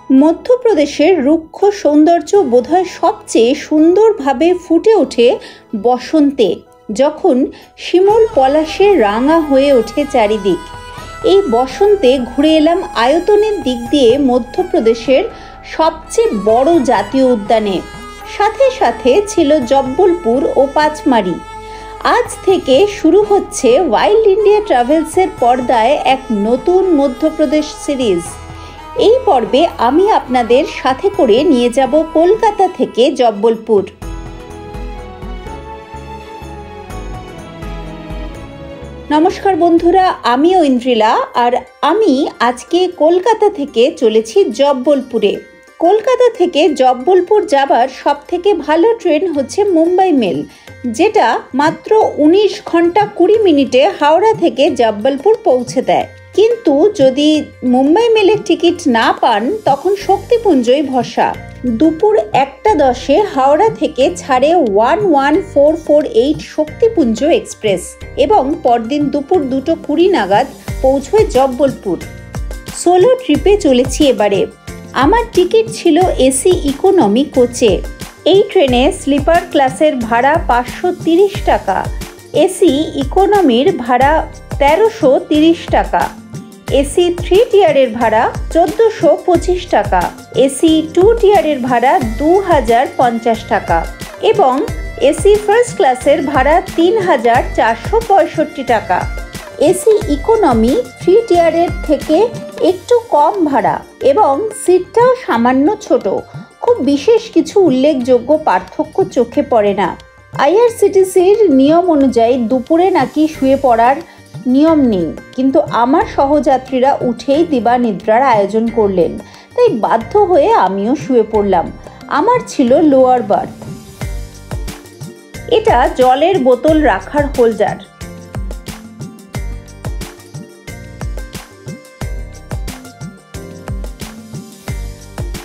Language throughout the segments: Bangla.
মধ্যপ্রদেশের রুক্ষ সৌন্দর্য বোধহয় সবচেয়ে সুন্দরভাবে ফুটে ওঠে বসন্তে, যখন শিমুল পলাশে রাঙা হয়ে ওঠে চারিদিক। এই বসন্তে ঘুরে এলাম আয়তনের দিক দিয়ে মধ্যপ্রদেশের সবচেয়ে বড় জাতীয় উদ্যানে। সাথে সাথে ছিল জব্বলপুর ও পাচমারি। আজ থেকে শুরু হচ্ছে ওয়াইল্ড ইন্ডিয়া ট্রাভেলসের পর্দায় এক নতুন মধ্যপ্রদেশ সিরিজ। এই পর্বে আমি আপনাদের সাথে করে নিয়ে যাব কলকাতা থেকে জব্বলপুর। নমস্কার বন্ধুরা, আমি ঐন্দ্রিলা, আর আমি আজকে কলকাতা থেকে চলেছি জব্বলপুরে। কলকাতা থেকে জব্বলপুর যাবার সবথেকে ভালো ট্রেন হচ্ছে মুম্বাই মেল, যেটা মাত্র 19 ঘন্টা 20 মিনিটে হাওড়া থেকে জব্বলপুর পৌঁছে দেয়। কিন্তু যদি মুম্বাই মেলের টিকিট না পান তখন শক্তিপুঞ্জই ভরসা। দুপুর 1:10 হাওড়া থেকে ছাড়ে 11448 শক্তিপুঞ্জ এক্সপ্রেস এবং পরদিন দুপুর 2:20 নাগাদ পৌঁছয় জব্বলপুর। সোলো ট্রিপে চলেছি এবারে। আমার টিকিট ছিল এসি ইকোনমি কোচে। এই ট্রেনে স্লিপার ক্লাসের ভাড়া 530 টাকা, এসি ইকোনমির ভাড়া 1330 টাকা, এসি 3 টিয়ারের ভাড়া 1425 টাকা, এসি 2 টিয়ারের ভাড়া 2050 টাকা এবং এসি ফার্স্ট ক্লাসের ভাড়া 3465 টাকা। এসি ইকোনমি 3 টিয়ারের থেকে একটু কম ভাড়া এবং সিটটাও সামান্য ছোট। খুব বিশেষ কিছু উল্লেখযোগ্য পার্থক্য চোখে পড়ে না। আইআরসিটিসির নিয়ম অনুযায়ী দুপুরে নাকি শুয়ে পড়ার নিয়ম নেই, কিন্তু আমার সহযাত্রীরা উঠেই দিবানিদ্রার আয়োজন করলেন, তাই বাধ্য হয়ে আমিও শুয়ে পড়লাম। আমার ছিল লোয়ার বার্থ। এটা জলের বোতল রাখার হোল্ডার।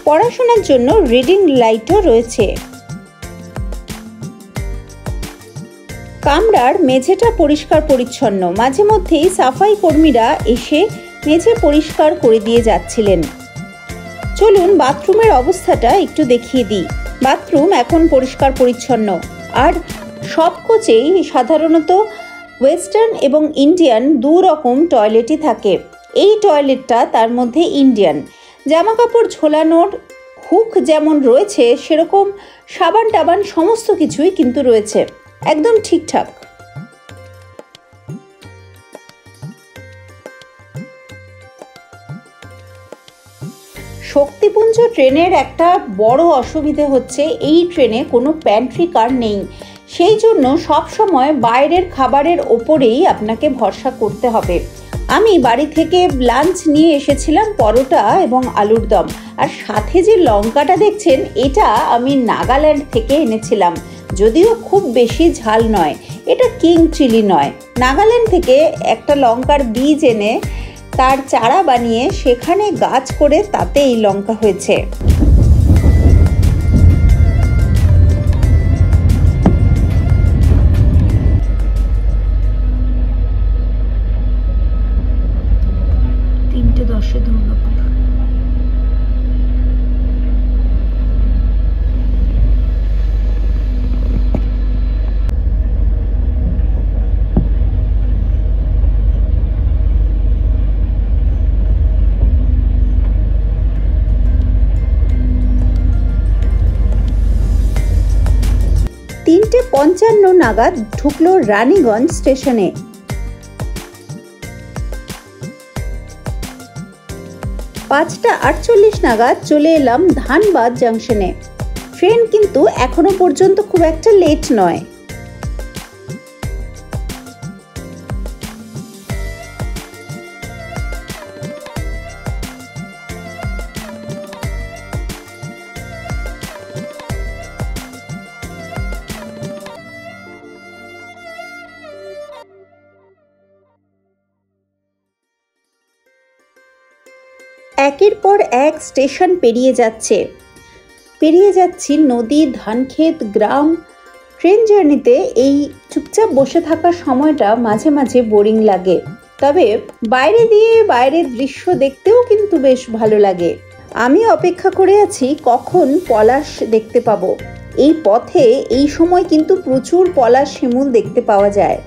পড়াশোনার জন্য রিডিং লাইটও রয়েছে। কামরার মেঝেটা পরিষ্কার পরিচ্ছন্ন। মাঝে মধ্যেই সাফাই কর্মীরা এসে মেঝে পরিষ্কার করে দিয়ে যাচ্ছিলেন। চলুন বাথরুমের অবস্থাটা একটু দেখিয়ে দিই। বাথরুম এখন পরিষ্কার পরিচ্ছন্ন, আর সব কোচেই সাধারণত ওয়েস্টার্ন এবং ইন্ডিয়ান দু রকম টয়লেটই থাকে। এই টয়লেটটা তার মধ্যে ইন্ডিয়ান। জামা কাপড় ঝোলানোর হুক যেমন রয়েছে, সেরকম সাবান টাবান সমস্ত কিছুই কিন্তু রয়েছে, একদম ঠিকঠাক। শক্তিপুঞ্জ ট্রেনের একটা বড় অসুবিধে হচ্ছে এই ট্রেনে কোনো প্যান্ট্রি কার নেই। সেই জন্য সবসময় বাইরের খাবারের ওপরেই আপনাকে ভরসা করতে হবে। আমি বাড়ি থেকে লাঞ্চ নিয়ে এসেছিলাম, পরোটা এবং আলুর দম, আর সাথে যে লঙ্কাটা দেখছেন এটা আমি নাগাল্যান্ড থেকে এনেছিলাম। যদিও খুব বেশি ঝাল নয়, এটা কিং চিলি নয়। নাগাল্যান্ড থেকে একটা লঙ্কার বীজ এনে তার চারা বানিয়ে সেখানে গাছ করে তাতে এই লঙ্কা হয়েছে। তিনটে 55 নাগাদ ঢুকলো রানীগঞ্জ স্টেশনে। 5:48 নাগাদ চলে এলাম ধানবাদ জাংশনে। ট্রেন কিন্তু এখনো পর্যন্ত খুব একটা লেট নয়। একের পর এক স্টেশন পেরিয়ে যাচ্ছি নদী, ধানক্ষেত, গ্রাম। ট্রেন জার্নিতে এই চুপচাপ বসে থাকার সময়টা মাঝে মাঝে বোরিং লাগে, তবে বাইরের দৃশ্য দেখতেও কিন্তু বেশ ভালো লাগে। আমি অপেক্ষা করে আছি কখন পলাশ দেখতে পাবো। এই পথে এই সময় কিন্তু প্রচুর পলাশ শিমুল দেখতে পাওয়া যায়।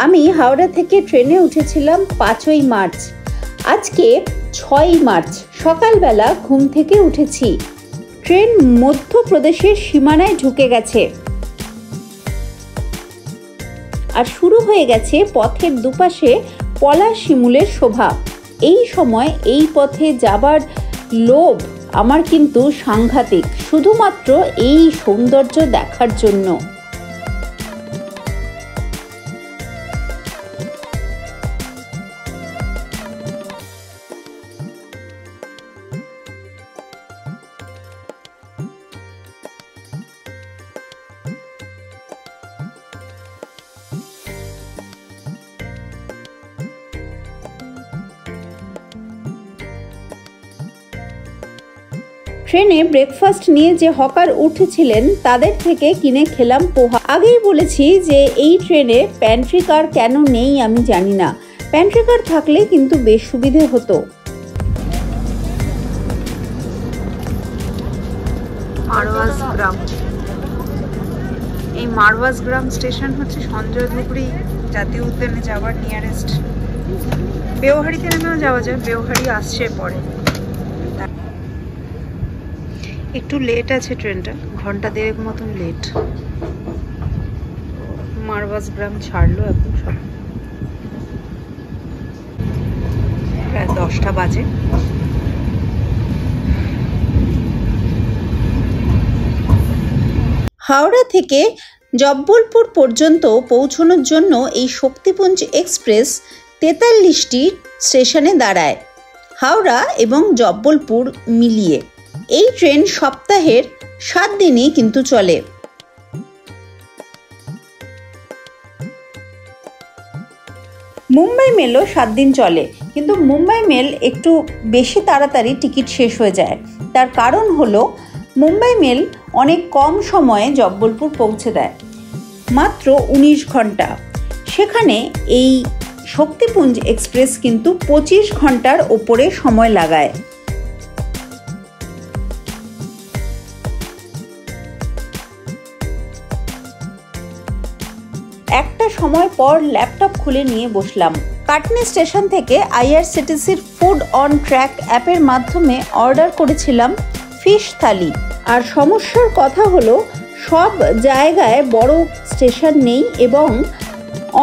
আমি হাওড়া থেকে ট্রেনে উঠেছিলাম 5ই মার্চ। আজকে 6ই মার্চ সকালবেলা ঘুম থেকে উঠেছি। ট্রেন মধ্যপ্রদেশের সীমানায় ঢুকে গেছে আর শুরু হয়ে গেছে পথের দুপাশে পলাশ শিমুলের শোভা। এই সময় এই পথে যাবার লোভ আমার কিন্তু সাংঘাতিক, শুধুমাত্র এই সৌন্দর্য দেখার জন্য। ট্রেনে ব্রেকফাস্ট নিয়ে যে হকার উঠেছিলেন তাদের থেকে কিনে খেলাম পোহা। আগেই বলেছি যে এই ট্রেনে প্যান্ট্রি কার কেন নেই আমি জানি না, প্যান্ট্রি কার থাকলে কিন্তু বেশ সুবিধে হতো। মারওয়াজ গ্রাম, এই মারওয়াজ গ্রাম স্টেশন হচ্ছে সঞ্জয় ধুবড়ি জাতীয় উদ্যানে যাওয়ার নিয়ারেস্ট। বেওহারিতে নেমেও যাওয়া যায়, বেওহারি আসছে পরে। একটু লেট আছে ট্রেনটা, ঘন্টা দেড়েক মতন লেট। মারওয়াজ গ্রাম ছাড়লো এখন সব, প্রায় 10টা বাজে। হাওড়া থেকে জব্বলপুর পর্যন্ত পৌঁছানোর জন্য এই শক্তিপুঞ্জ এক্সপ্রেস 43টি স্টেশনে দাঁড়ায়, হাওড়া এবং জব্বলপুর মিলিয়ে। এই ট্রেন সপ্তাহের 7 দিনই কিন্তু চলে। মুম্বাই মেলও 7 দিন চলে, কিন্তু মুম্বাই মেল একটু বেশি তাড়াতাড়ি টিকিট শেষ হয়ে যায়। তার কারণ হলো মুম্বাই মেল অনেক কম সময়ে জব্বলপুর পৌঁছে দেয়, মাত্র 19 ঘন্টা। সেখানে এই শক্তিপুঞ্জ এক্সপ্রেস কিন্তু 25 ঘন্টার ওপরে সময় লাগায়। একটা সময় পর ল্যাপটপ খুলে নিয়ে বসলাম। কাটনি স্টেশন থেকে আইআরসিটিসির ফুড অন ট্র্যাক অ্যাপের মাধ্যমে অর্ডার করেছিলাম ফিশ থালি। আর সমস্যার কথা হলো সব জায়গায় বড় স্টেশন নেই এবং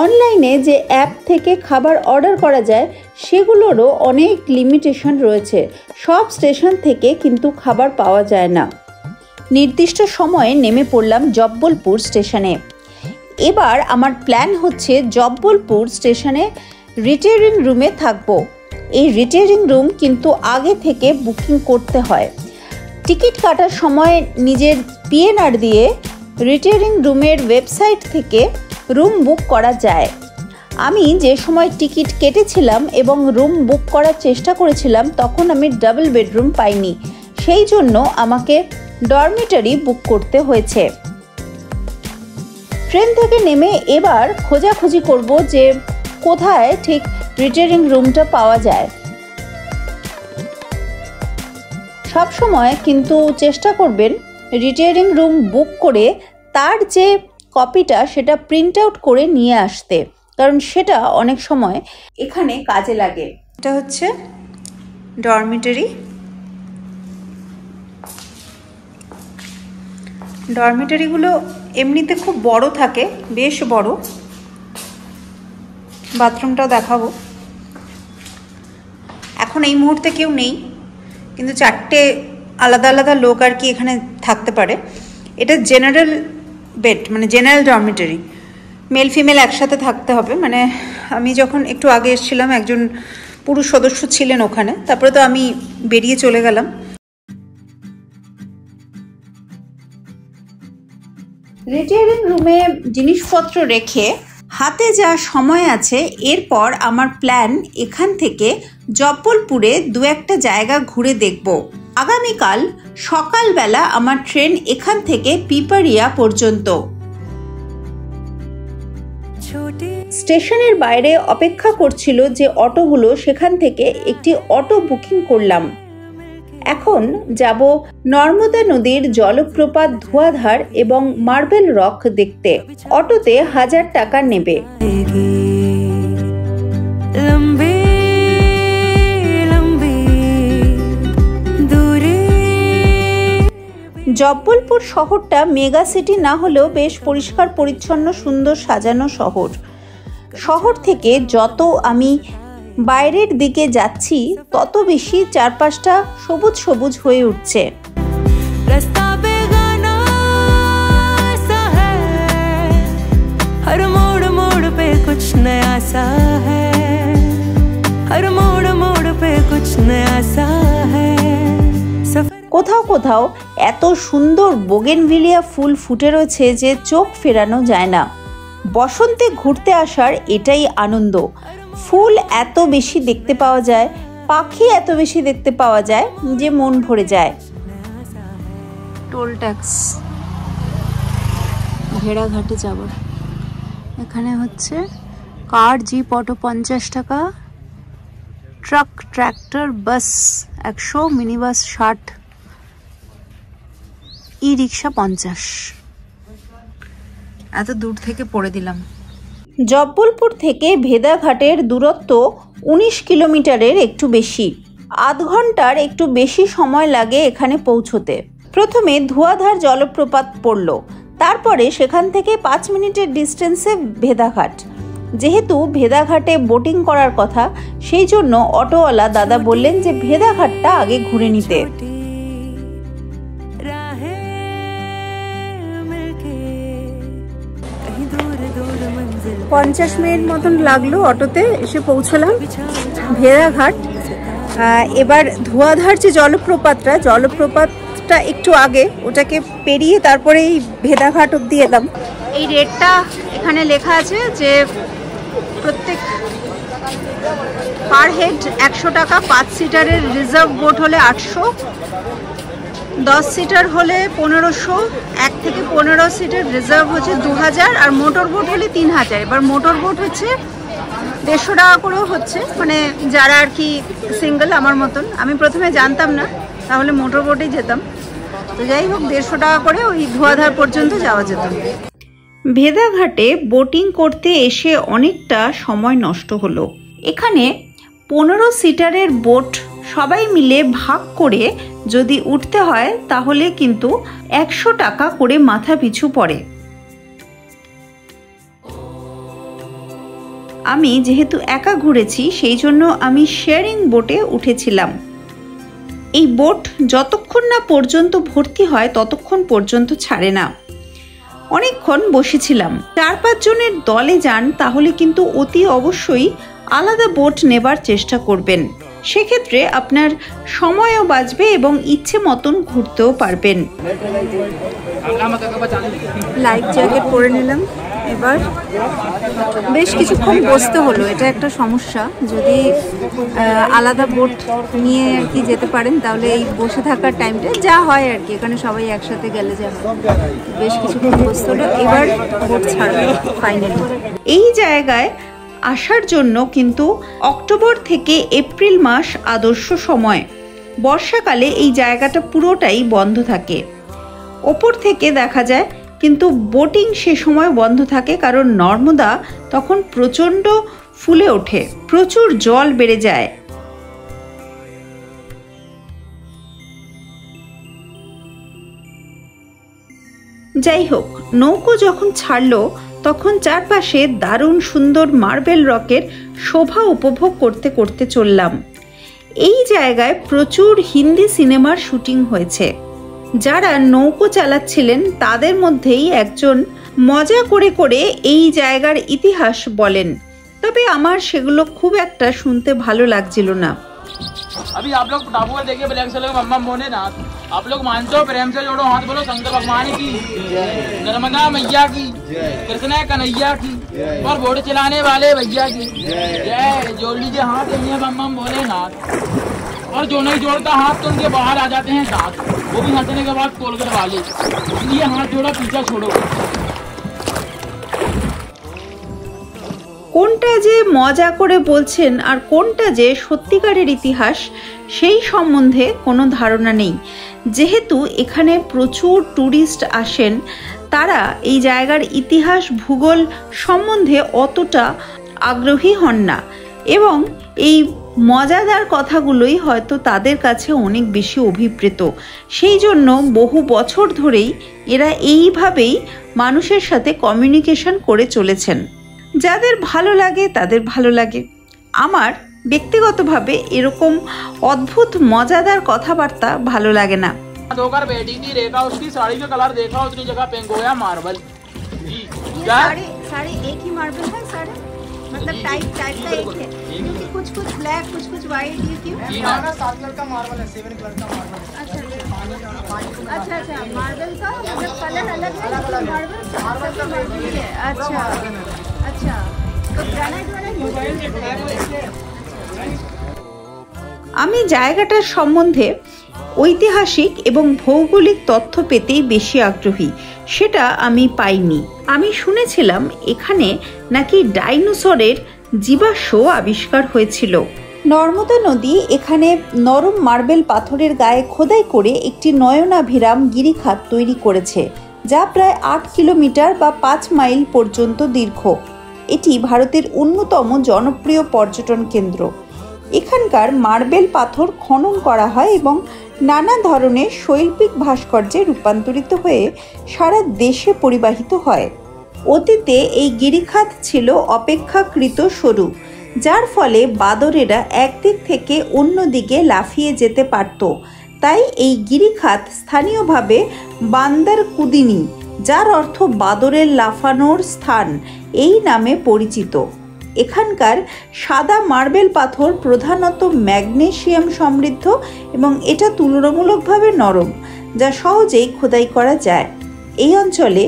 অনলাইনে যে অ্যাপ থেকে খাবার অর্ডার করা যায় সেগুলোরও অনেক লিমিটেশন রয়েছে। সব স্টেশন থেকে কিন্তু খাবার পাওয়া যায় না। নির্দিষ্ট সময়ে নেমে পড়লাম জব্বলপুর স্টেশনে। এবার আমার প্ল্যান হচ্ছে জব্বলপুর স্টেশনে রিটায়ারিং রুমে থাকবো। এই রিটায়ারিং রুম কিন্তু আগে থেকে বুকিং করতে হয়। টিকিট কাটার সময় নিজের পিএনআর দিয়ে রিটায়ারিং রুমের ওয়েবসাইট থেকে রুম বুক করা যায়। আমি যে সময় টিকিট কেটেছিলাম এবং রুম বুক করার চেষ্টা করেছিলাম তখন আমি ডাবল বেডরুম পাইনি, সেই জন্য আমাকে ডরমিটরি বুক করতে হয়েছে। ট্রেন থেকে নেমে এবার খোঁজাখুঁজি করব যে কোথায় ঠিক রিটায়ারিং রুমটা পাওয়া যায়। সব সময় কিন্তু চেষ্টা করবেন রিটায়ারিং রুম বুক করে তার যে কপিটা সেটা প্রিন্ট আউট করে নিয়ে আসতে, কারণ সেটা অনেক সময় এখানে কাজে লাগে। এটা হচ্ছে ডরমিটরি। ডরমিটরিগুলো এমনিতে খুব বড় থাকে, বেশ বড়। বাথরুমটাও দেখাবো। এখন এই মুহূর্তে কেউ নেই, কিন্তু 4টে আলাদা আলাদা লোক আর কি এখানে থাকতে পারে। এটা জেনারেল বেড, মানে জেনারেল ডরমিটরি, মেল ফিমেল একসাথে থাকতে হবে। মানে আমি যখন একটু আগে এসেছিলাম একজন পুরুষ সদস্য ছিলেন ওখানে, তারপরে তো আমি বেরিয়ে চলে গেলাম। রিটায়ারিং রুমে জিনিসপত্র রেখে হাতে যা সময় আছে এরপর আমার প্ল্যান এখান থেকে জব্বলপুরে 2-1টা জায়গা ঘুরে দেখব। আগামীকাল সকালবেলা আমার ট্রেন এখান থেকে পিপারিয়া পর্যন্ত। স্টেশনের বাইরে অপেক্ষা করছিল যে অটোগুলো, সেখান থেকে একটি অটো বুকিং করলাম। এখন যাব নর্মদা নদীর জলপ্রপাত ধোঁয়াধার এবং মার্বেল রক দেখতে। অটোতে 1000 টাকা নেবে। জব্বলপুর শহরটা মেগা সিটি না হলেও বেশ পরিষ্কার পরিচ্ছন্ন, সুন্দর সাজানো শহর। শহর থেকে যত আমি বাইরের দিকে যাচ্ছি তত বেশি চারপাশটা সবুজ সবুজ হয়ে উঠছে। কোথাও কোথাও এত সুন্দর বোগেনভিলিয়া ফুল ফুটে রয়েছে যে চোখ ফেরানো যায় না। বসন্তে ঘুরতে আসার এটাই আনন্দ। ফুল এত বেশি দেখতে পাওয়া যায়, পাখি এত বেশি দেখতে পাওয়া যায় যে মন ভরে যায়। টোল ট্যাক্স ভেড়াঘাটে যাবার। এখানে হচ্ছে কার জিপ অটো 50 টাকা, ট্রাক ট্র্যাক্টর বাস 100, মিনি বাস 60, ই রিক্সা 50। এত দূর থেকে পড়ে দিলাম। জব্বলপুর থেকে ভেদাঘাটের দূরত্ব 19 কিলোমিটারের একটু বেশি। আধ ঘন্টার একটু বেশি সময় লাগে এখানে পৌঁছতে। প্রথমে ধোঁয়াধার জলপ্রপাত পড়ল, তারপরে সেখান থেকে 5 মিনিটের ডিস্টেন্সে ভেদাঘাট। যেহেতু ভেদাঘাটে বোটিং করার কথা, সেই জন্য অটোওয়ালা দাদা বললেন যে ভেদাঘাটটা আগে ঘুরে নিতে। 50 মিনিট মতন লাগলো অটোতে, এসে পৌঁছলাম ভেদাঘাট। এবার ধোঁয়াধার যে জলপ্রপাতটা একটু আগে, ওটাকে পেরিয়ে তারপরে এই ভেদাঘাট অব্দি এলাম। এই রেটটা এখানে লেখা আছে যে প্রত্যেক পার হেড 100 টাকা। 5 সিটারের রিজার্ভ বোট হলে 800, 10 সিটার হলে 1500, 1 থেকে 15 সিটার রিজার্ভ হচ্ছে 2000, আর মোটর বোট হলে 3000। এবার মোটর বোট হচ্ছে 150 টাকা করেও হচ্ছে, মানে যারা আর কি সিঙ্গেল আমার মতন। আমি প্রথমে জানতাম না, তাহলে মোটর বোটেই যেতাম। তো যাই হোক, 150 টাকা করে ওই ধোঁয়াধার পর্যন্ত যাওয়া যেত। ভেদাঘাটে বোটিং করতে এসে অনেকটা সময় নষ্ট হলো। এখানে 15 সিটারের বোট সবাই মিলে ভাগ করে যদি উঠতে হয় তাহলে কিন্তু 100 টাকা করে মাথা পিছু পড়ে। আমি যেহেতু একা ঘুরেছি, সেই জন্য আমি শেয়ারিং বোটে উঠেছিলাম। এই বোট যতক্ষণ না পর্যন্ত ভর্তি হয় ততক্ষণ পর্যন্ত ছাড়ে না। অনেকক্ষণ বসেছিলাম। 4-5 জনের দলে যান তাহলে কিন্তু অতি অবশ্যই আলাদা বোট নেবার চেষ্টা করবেন। সেক্ষেত্রে আপনার সময়ও বাঁচবে এবং ইচ্ছে মতন ঘুরতেও পারবেন। লাইফ জ্যাকেট পরে নিলাম। এবার বেশ কিছুক্ষণ বসতে হলো, এটা একটা সমস্যা। যদি আলাদা বোট নিয়ে আর কি যেতে পারেন তাহলে এই বসে থাকার টাইমটা যা হয় আর কি, এখানে সবাই একসাথে গেলে যা হয়। বেশ কিছুক্ষণ বসতে হলো, এবার বোট ছাড়বে ফাইনালি। এই জায়গায় আসার জন্য কিন্তু অক্টোবর থেকে এপ্রিল মাস আদর্শ সময়। বর্ষাকালে এই জায়গাটা পুরোটাই বন্ধ থাকে। ওপর থেকে দেখা যায়, কিন্তু বোটিং সে সময় বন্ধ থাকে, কারণ নর্মদা তখন প্রচণ্ড ফুলে ওঠে, প্রচুর জল বেড়ে যায়। যাই হোক, নৌকো যখন ছাড়লো তখন চারপাশে দারুণ সুন্দর মার্বেল রকের শোভা উপভোগ করতে করতে চললাম। এই জায়গায় প্রচুর হিন্দি সিনেমার শুটিং হয়েছে। যারা নৌকো চালাচ্ছিলেন তাদের মধ্যেই একজন মজা করে করে এই জায়গার ইতিহাস বলেন, তবে আমার সেগুলো খুব একটা শুনতে ভালো লাগছিল না। अभी आप लोग टापू पर देखिए ब्लैक से लोग मम्मा मोने नाथ। आप लोग मानते हो, प्रेम से जोड़ो हाथ, बोलो शंकर भगवान की, नर्मदा मैया की, कृष्ण कन्हैया की, और बोट चलाने वाले भैया की जय। जोड़ लीजिए हाथ, मम्मा बोले नाथ। और जो नहीं जोड़ता हाथ तो उनके बाहर आ जाते हैं दांत, वो भी हंसने के बाद कोलगेट वाले। इसलिए हाथ जोड़ो, पीछा छोड़ो। কোনটা যে মজা করে বলছেন আর কোনটা যে সত্যিকারের ইতিহাস সেই সম্বন্ধে কোনো ধারণা নেই। যেহেতু এখানে প্রচুর ট্যুরিস্ট আসেন, তারা এই জায়গার ইতিহাস ভূগোল সম্বন্ধে অতটা আগ্রহী হন না এবং এই মজাদার কথাগুলোই হয়তো তাদের কাছে অনেক বেশি অভিপ্রেত। সেই জন্য বহু বছর ধরেই এরা এইভাবেই মানুষের সাথে কমিউনিকেশন করে চলেছেন। যাদের ভালো লাগে তাদের ভালো লাগে। আমার ব্যক্তিগতভাবে এরকম অদ্ভুত মজাদার কথাবার্তা ভালো লাগে না। धोकर बैठी थी रेखा, उसकी साड़ी का कलर देखा, उतनी जगह पिंक हो गया मार्बल। साड़ी एक ही मार्बल है सारे, मतलब टाइप का एक है, क्योंकि कुछ ब्लैक कुछ वाइट। ये क्यों? 7 कलर का मार्बल है, 7 कलर का मार्बल है। अच्छा मार्बल का मतलब कलर अलग है, मार्बल का मार्बल है। अच्छा तो ग्रेनाइट আমি জায়গাটার সম্বন্ধে ঐতিহাসিক এবং ভৌগোলিক তথ্য পেতেই বেশি আগ্রহী, সেটা আমি পাইনি। আমি শুনেছিলাম এখানে নাকি ডাইনোসরের জীবাশ্ম আবিষ্কার হয়েছিল। নর্মদা নদী এখানে নরম মার্বেল পাথরের গায়ে খোদাই করে একটি নয়নাভিরাম গিরিখাত তৈরি করেছে, যা প্রায় 8 কিলোমিটার বা 5 মাইল পর্যন্ত দীর্ঘ। এটি ভারতের অন্যতম জনপ্রিয় পর্যটন কেন্দ্র। এখানকার মার্বেল পাথর খনন করা হয় এবং নানা ধরনের শৈল্পিক ভাস্কর্যে রূপান্তরিত হয়ে সারা দেশে পরিবাহিত হয়। অতীতে এই গিরিখাত ছিল অপেক্ষাকৃত সরু, যার ফলে বাদরেরা একদিক থেকে অন্য দিকে লাফিয়ে যেতে পারত। তাই এই গিরিখাত স্থানীয়ভাবে বান্দার কুদিনী, যার অর্থ বাদরের লাফানোর স্থান, এই নামে পরিচিত। এখানকার সাদা মার্বেল পাথর প্রধানত ম্যাগনেসিয়াম সমৃদ্ধ এবং এটা তুলনামূলকভাবে নরম, যা সহজেই খোদাই করা যায়। এই অঞ্চলে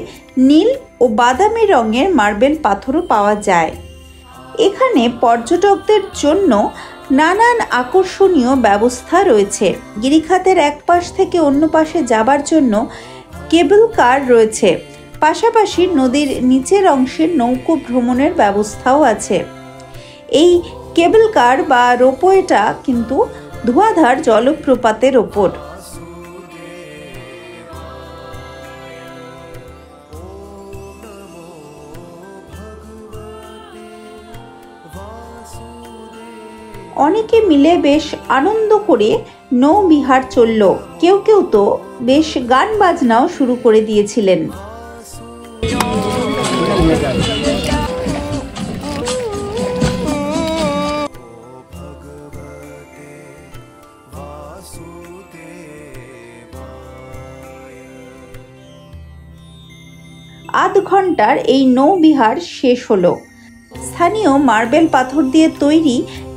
নীল ও বাদামি রঙের মার্বেল পাথরও পাওয়া যায়। এখানে পর্যটকদের জন্য নানান আকর্ষণীয় ব্যবস্থা রয়েছে। গিরিখাতের এক পাশ থেকে অন্য পাশে যাবার জন্য কেবল কার রয়েছে, পাশাপাশি নদীর নিচের অংশের নৌকো ভ্রমণের ব্যবস্থাও আছে। এই কেবল কার বা রোপওয়েটা কিন্তু ধোঁয়াধার জলপ্রপাতের ওপর। অনেকে মিলে বেশ আনন্দ করে নৌবিহার চলল। কেউ কেউ তো বেশ গান বাজনাও শুরু করে দিয়েছিলেন। আধ ঘন্টার এই নৌবিহার শেষ হলো। স্থানীয় মার্বেল পাথর দিয়ে তৈরি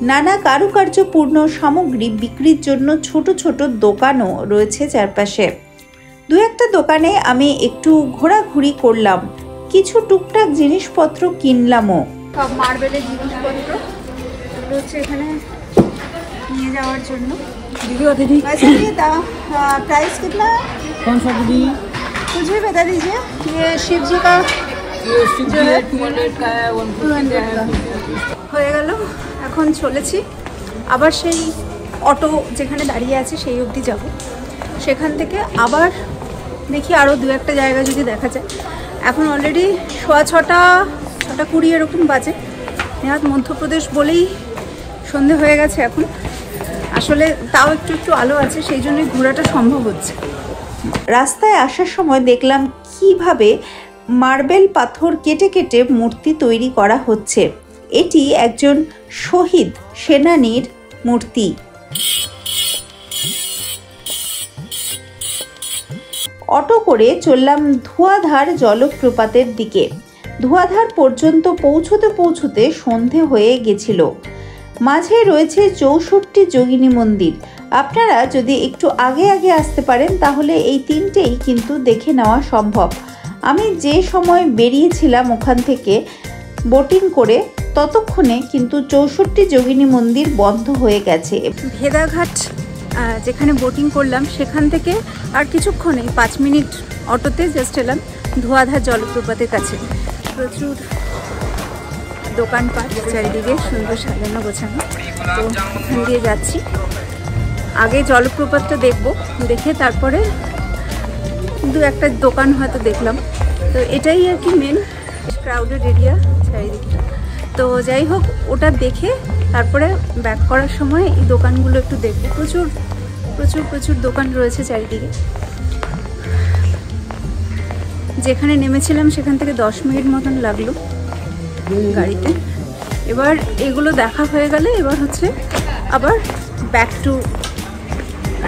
নানা কারুকার্যপূর্ণ সামগ্রী বিক্রির জন্য ছোট ছোট দোকানও রয়েছে চারপাশে। দু একটা দোকানে আমি একটু ঘোরাঘুরি করলাম, কিছু টুকটাক জিনিসপত্র কিনলামও। সব মার্বেলের জিনিসপত্র হচ্ছে এখানে নিয়ে যাওয়ার জন্য। दीदी प्राइस कितना? कौन सा दीदी? कुछ भी बता दीजिए। ये शिव जी का जो है 200 का है, 150 का है। হয়ে গেল। এখন চলেছি আবার সেই অটো যেখানে দাঁড়িয়ে আছে সেই অবধি যাব। সেখান থেকে আবার দেখি আরও দু একটা জায়গা যদি দেখা যায়। এখন অলরেডি 6:20 এরকম বাজে। নেহাত মধ্যপ্রদেশ বলেই সন্ধে হয়ে গেছে এখন। আসলে তাও একটু আলো আছে, সেই জন্যই ঘোরাটা সম্ভব হচ্ছে। রাস্তায় আসার সময় দেখলাম কিভাবে মার্বেল পাথর কেটে কেটে মূর্তি তৈরি করা হচ্ছে। এটি একজন শহীদ সেনানীর মূর্তি। অটো করে চললাম ধোঁয়াধার জলপ্রপাতের দিকে। ধোঁয়াধার পর্যন্ত পৌঁছতে পৌঁছতে সন্ধে হয়ে গেছিল। মাঝে রয়েছে 64 যোগিনী মন্দির। আপনারা যদি একটু আগে আগে আসতে পারেন তাহলে এই তিনটেই কিন্তু দেখে নেওয়া সম্ভব। আমি যে সময় বেরিয়েছিলাম ওখান থেকে বোটিং করে, ততক্ষণে কিন্তু 64 যোগিনী মন্দির বন্ধ হয়ে গেছে। ভেদাঘাট যেখানে বোটিং করলাম সেখান থেকে আর কিছুক্ষণেই 5 মিনিট অটোতে জাস্ট এলাম ধোঁয়াধার জলপ্রপাতের কাছে। প্রচুর দোকানপাট চারিদিকে সুন্দর সাজানো গোছানো। তো এখান দিয়ে যাচ্ছি, আগে জলপ্রপাতটা দেখবো, দেখে তারপরে দু একটা দোকান হয়তো দেখলাম। তো এটাই আর কি মেন ক্রাউডেড এরিয়া চারিদিকে। তো যাই হোক, ওটা দেখে তারপরে ব্যাক করার সময় এই দোকানগুলো একটু দেখবো। প্রচুর প্রচুর প্রচুর দোকান রয়েছে চারিদিকে। যেখানে নেমেছিলাম সেখান থেকে 10 মিনিট মতন লাগলো গাড়িতে। এবার এগুলো দেখা হয়ে গেলে এবার হচ্ছে আবার back to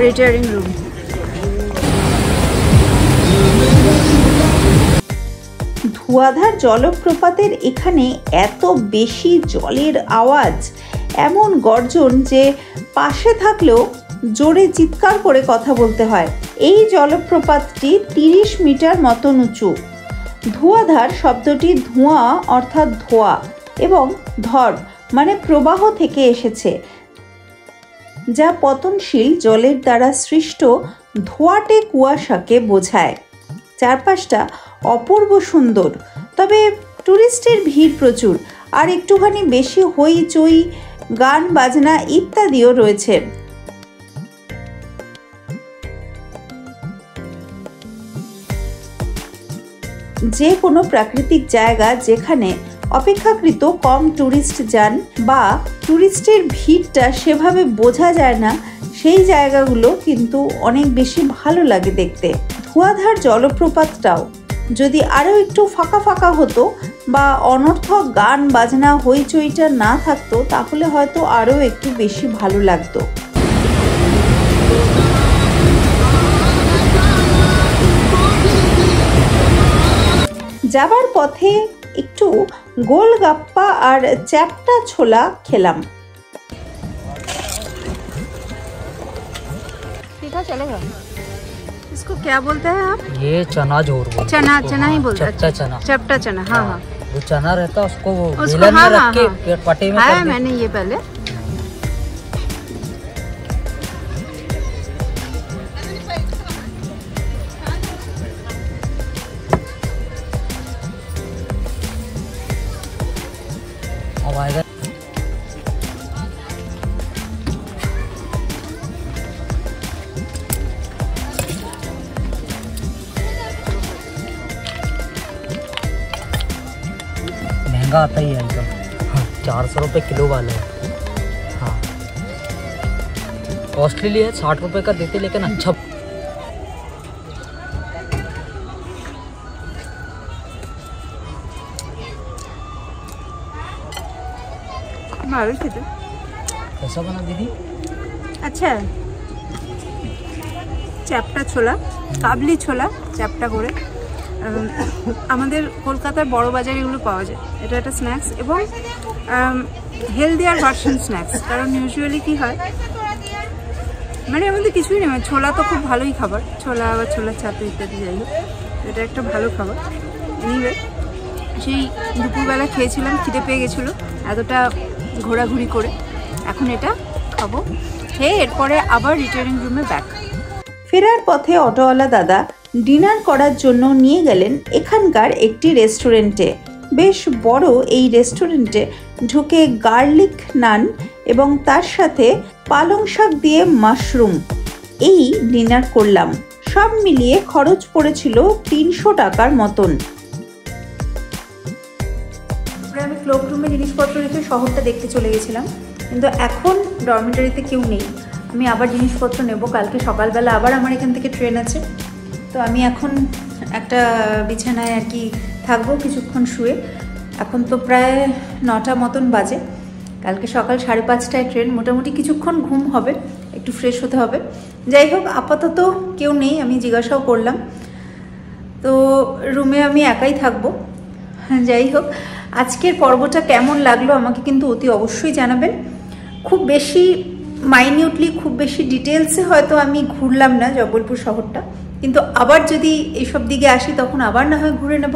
retiring room. Dhuandhar জলপ্রপাতের এখানে এত বেশি জলের আওয়াজ, এমন গর্জন যে পাশে থাকলেও জোরে চিৎকার করে কথা বলতে হয়। এই জলপ্রপাতটি 30 মিটার মতন উঁচু। ধোঁয়াধার শব্দটি ধোঁয়া অর্থাৎ ধোঁয়া এবং ধর মানে প্রবাহ থেকে এসেছে, যা পতনশীল জলের দ্বারা সৃষ্ট ধোঁয়াটে কুয়াশাকে বোঝায়। চারপাশটা অপূর্ব সুন্দর, তবে টুরিস্টের ভিড় প্রচুর, আর একটুখানি বেশি হইচই, গান বাজনা ইত্যাদিও রয়েছে। যে কোনো প্রাকৃতিক জায়গা যেখানে অপেক্ষাকৃত কম টুরিস্ট যান বা টুরিস্টের ভিড়টা সেভাবে বোঝা যায় না, সেই জায়গাগুলো কিন্তু অনেক বেশি ভালো লাগে দেখতে। ধোঁয়াধার জলপ্রপাতটাও যদি আরও একটু ফাঁকা ফাঁকা হতো বা অনর্থক গান বাজনা হইচইটা না থাকতো, তাহলে হয়তো আরও একটু বেশি ভালো লাগতো। যাবার পথে একটু গোলগাপ্পা আর চ্যাপ্টা ছোলা খেলাম। चलेगा। इसको क्या बोलते हैं आप? ये चना जोर बोलते हैं। चना चना ही बोलते हैं। चपटा चना। चपटा चना, हाँ हाँ। वो चना रहता है, उसको उसको बेलन हाँ में रख हाँ के हाँ पटे में खाया कर मैंने ये पहले। अब आएगा। महंगा आता ही है एकदम। हाँ, 400 रुपये किलो वाला है। हाँ, कॉस्टली है, 60 रुपये का देते, लेकिन अच्छा। ভালো খেতে। कैसा बना दीदी? আচ্ছা, চ্যাপ্টা ছোলা, কাবলি ছোলা চ্যাপ্টা করে। আমাদের কলকাতার বড় বাজারে এগুলো পাওয়া যায়। এটা একটা স্ন্যাক্স এবং হেলদিয়ার ভার্সন স্ন্যাক্স। কারণ ইউজুয়ালি কী হয়, মানে আমাদের কিছুই নেই, ছোলা তো খুব ভালোই খাবার, ছোলা বা ছোলার ছাতু ইত্যাদি, যাই হোক এটা একটা ভালো খাবার। এনিওয়ে, সেই দুপুরবেলা খেয়েছিলাম, খিদে পেয়ে গেছিলো এতটা ঘোরাঘুরি করে, এখন এটা খাবো, খেয়ে এরপরে আবার রিটায়ারিং রুমে ব্যাক। ফেরার পথে অটোওয়ালা দাদা ডিনার করার জন্য নিয়ে গেলেন এখানকার একটি রেস্টুরেন্টে। বেশ বড় এই রেস্টুরেন্টে ঢুকে গার্লিক নান এবং তার সাথে পালং শাক দিয়ে মাশরুম এই ডিনার করলাম। সব মিলিয়ে খরচ পড়েছিল 300 টাকার মতন। আমি ক্লোক রুমে জিনিসপত্র রেখে শহরটা দেখতে চলে গেছিলাম, কিন্তু এখন ডরমিটরিতে কেউ নেই। আমি আবার জিনিসপত্র নেব, কালকে সকালবেলা আবার আমার এখান থেকে ট্রেন আছে। তো আমি এখন একটা বিছানায় আর কি থাকবো কিছুক্ষণ শুয়ে। এখন তো প্রায় 9টা মতন বাজে, কালকে সকাল 5:30টায় ট্রেন, মোটামুটি কিছুক্ষণ ঘুম হবে, একটু ফ্রেশ হতে হবে। যাই হোক, আপাতত কেউ নেই, আমি জিজ্ঞাসাও করলাম। তো রুমে আমি একাই থাকবো। যাই হোক, আজকের পর্বটা কেমন লাগলো আমাকে কিন্তু অতি অবশ্যই জানাবেন। খুব বেশি মাইনিউটলি, খুব বেশি ডিটেলসে হয়তো আমি ঘুরলাম না জব্বলপুর শহরটা, কিন্তু আবার যদি এইসব দিকে আসি তখন আবার না হয় ঘুরে নেব।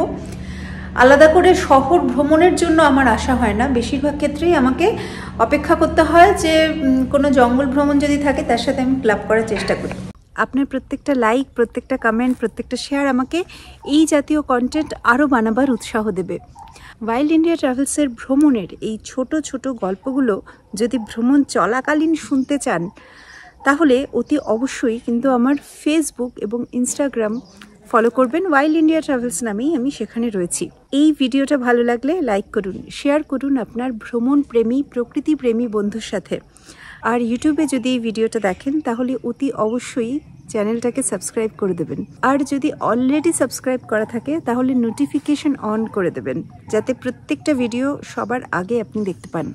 আলাদা করে শহর ভ্রমণের জন্য আমার আসা হয় না, বেশিরভাগ ক্ষেত্রেই আমাকে অপেক্ষা করতে হয় যে কোনো জঙ্গল ভ্রমণ যদি থাকে তার সাথে আমি ক্লাব করার চেষ্টা করি। আপনার প্রত্যেকটা লাইক, প্রত্যেকটা কমেন্ট, প্রত্যেকটা শেয়ার আমাকে এই জাতীয় কন্টেন্ট আরও বানাবার উৎসাহ দেবে। ওয়াইল্ড ইন্ডিয়া ট্রাভেলসের ভ্রমণের এই ছোট ছোট গল্পগুলো যদি ভ্রমণ চলাকালীন শুনতে চান তাহলে অতি অবশ্যই কিন্তু আমার ফেসবুক এবং ইনস্টাগ্রাম ফলো করবেন। ওয়াইল্ড ইন্ডিয়া ট্রাভেলস নামেই আমি সেখানে রয়েছি। এই ভিডিওটা ভালো লাগলে লাইক করুন, শেয়ার করুন আপনার ভ্রমণ প্রেমী প্রকৃতি প্রেমী বন্ধুর সাথে। আর ইউটিউবে যদি এই ভিডিওটা দেখেন তাহলে অতি অবশ্যই চ্যানেলটাকে সাবস্ক্রাইব করে দেবেন। আর যদি অলরেডি সাবস্ক্রাইব করা থাকে তাহলে নোটিফিকেশন অন করে দেবেন, যাতে প্রত্যেকটা ভিডিও সবার আগে আপনি দেখতে পান।